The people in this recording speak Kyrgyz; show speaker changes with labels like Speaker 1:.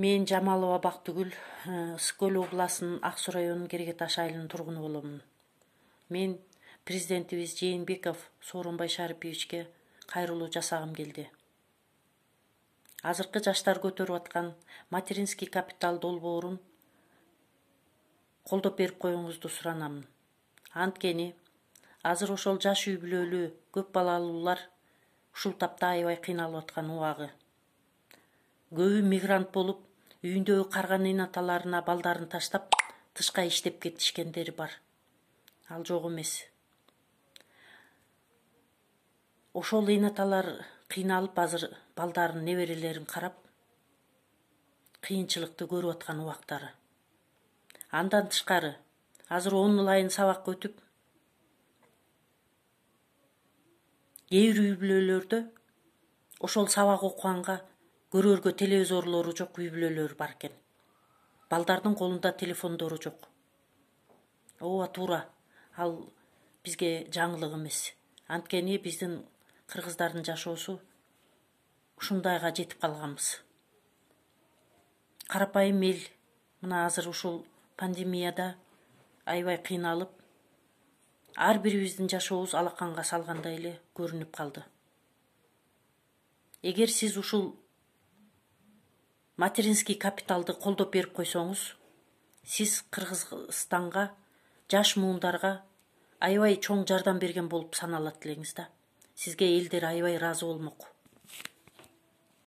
Speaker 1: Мен Жамалова Бактыгүл, Ысык-Көл областынын Ак Суу районунун Керегеташ айылынын тургуну боломун. Мен президентибиз Жээнбеков Сооронбай Шариповичке кайрылуу жасагым келди. Азыркы жаштар көтөрүп аткан материнский капитал долбоорун колдоп берип коюңузду суранамын. Анткени азыр ошол жаш үй бүлөлүү көп балалуулар ушул тапта аябай кыйналып аткан убагы. Көбү мигрант болуп, үйүндөгү карган энаталарына балдарын таштап, тышка иштеп кетишкендери бар. Ал жок эмес. Ошол энаталар кыйналып азыр балдарын, неберелерин карап, кыйынчылыкты көрүп аткан убактары. Андан тышкары, азыр онлайн сабак өтүп, кээ бир үй бүлөлөрдө ошол сабак окуганга көрөргө телевизорлору жок үй бүлөлөр бар экен. Балдардын колунда телефондору жок. Ооба туура, ал бизге жаңылык эмес. Анткени биздин кыргыздардын жашоосу ушундайга жетип калганбыз. Карапайым эл мына азыр ушул пандемияда аябай кыйналып, ар бирибиздин жашообуз алаканга салгандай эле көрүнүп калды. Эгер сиз ушул материнский капиталды колдоп берип койсоңуз, сиз Кыргызстанга, жаш муундарга аябай чоң жардам берген болуп саналат элеңиз да. Сизге элдер аябай ыраазы болмок.